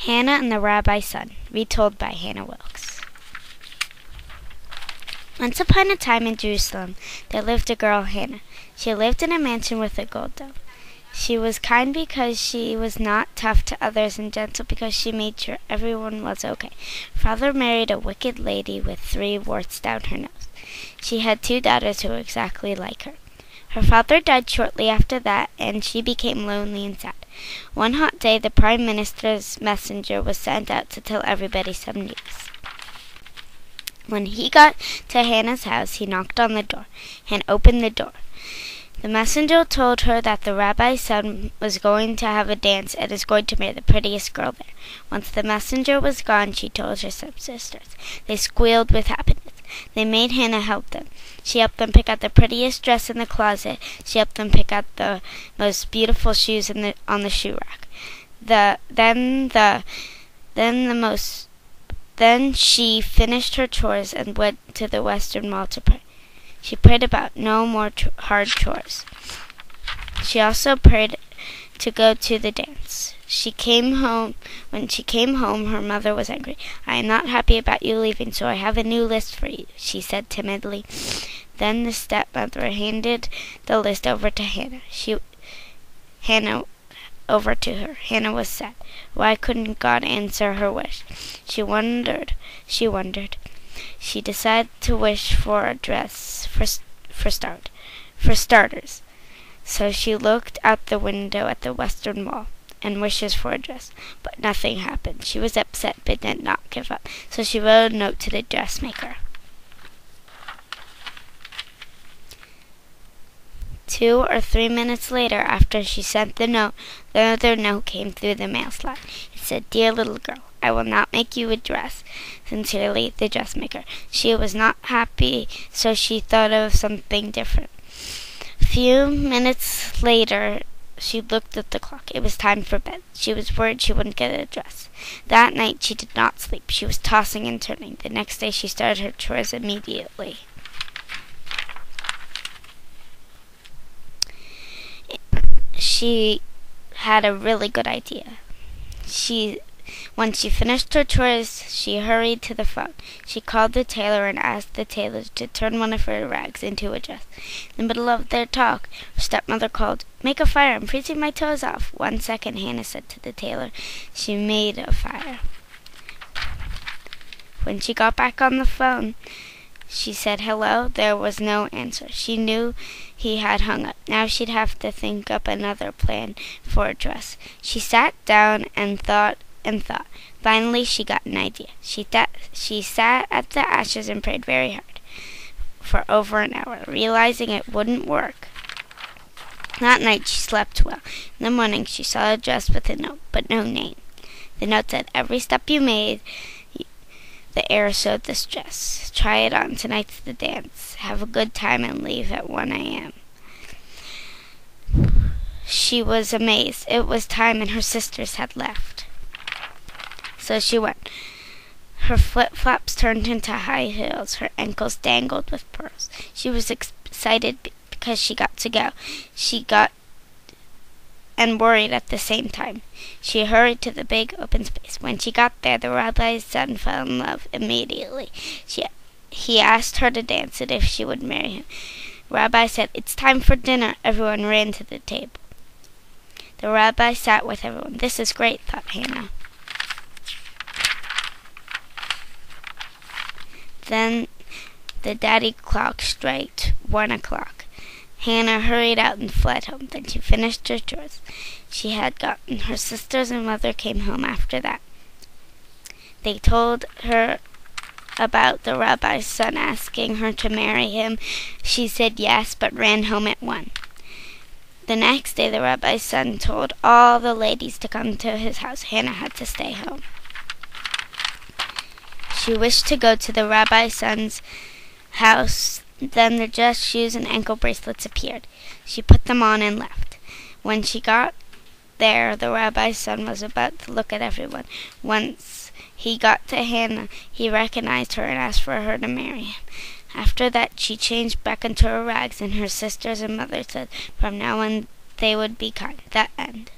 Hannah and the Rabbi's Son, retold by HannahWilkes. Once upon a time in Jerusalem, there lived a girl, Hannah. She lived in a mansion with a gold dome. She was kind because she was not tough to others and gentle because she made sure everyone was okay. Her father married a wicked lady with 3 warts down her nose. She had 2 daughters who were exactly like her. Her father died shortly after that, and she became lonely and sad. One hot day, the Prime Minister's messenger was sent out to tell everybody some news. When he got to Hannah's house, he knocked on the door. Hannah opened the door. The messenger told her that the rabbi's son was going to have a dance and is going to marry the prettiest girl there. Once the messenger was gone, she told her stepsisters. They squealed with happiness. They made Hannah help them. She helped them pick out the prettiest dress in the closet. She helped them pick out the most beautiful shoes on the shoe rack. Then she finished her chores and went to the Western Wall to pray. She prayed about no more hard chores. She also prayed to go to the dance. When she came home, her mother was angry. "I am not happy about you leaving, so I have a new list for you," she said timidly. Then the stepmother handed the list over to Hannah. Hannah was sad. Why couldn't God answer her wish? She wondered. She decided to wish for a dress for starters. So she looked out the window at the Western Wall and wishes for a dress, but nothing happened. She was upset but did not give up, so she wrote a note to the dressmaker. 2 or 3 minutes later, after she sent the note, the other note came through the mail slot. It said, "Dear little girl, I will not make you a dress. Sincerely, the dressmaker." She was not happy, so she thought of something different. A few minutes later, she looked at the clock. It was time for bed. She was worried she wouldn't get a dress. That night, she did not sleep. She was tossing and turning. The next day, she started her chores immediately. She had a really good idea. Once she finished her chores, she hurried to the phone. She called the tailor and asked the tailor to turn one of her rags into a dress. In the middle of their talk, her stepmother called, "Make a fire, I'm freezing my toes off." "1 second, Hannah said to the tailor. She made a fire. When she got back on the phone, she said hello. There was no answer. She knew he had hung up. Now she'd have to think up another plan for a dress. She sat down and thought. Finally, she got an idea. She sat at the ashes and prayed very hard for over an hour, realizing it wouldn't work. That night, she slept well. In the morning, she saw a dress with a note, but no name. The note said, "Every step you made, the air showed this dress. Try it on. Tonight's the dance. Have a good time and leave at 1 a.m. She was amazed. It was time and her sisters had left. So she went. Her flip-flops turned into high heels. Her ankles dangled with pearls. She was excited because she got to go. She got and worried at the same time. She hurried to the big open space. When she got there, the rabbi's son fell in love immediately. He asked her to dance and if she would marry him. The rabbi said, "It's time for dinner." Everyone ran to the table. The rabbi sat with everyone. This is great, thought Hannah. Then the daddy clock struck 1 o'clock. Hannah hurried out and fled home. Then she finished her chores she had gotten. Her sisters and mother came home after that. They told her about the rabbi's son asking her to marry him. She said yes, but ran home at 1. The next day, the rabbi's son told all the ladies to come to his house. Hannah had to stay home. She wished to go to the rabbi's son's house. Then the dress, shoes, and ankle bracelets appeared. She put them on and left. When she got there, the rabbi's son was about to look at everyone. Once he got to Hannah, he recognized her and asked for her to marry him. After that, she changed back into her rags, and her sisters and mother said from now on they would be kind. That end.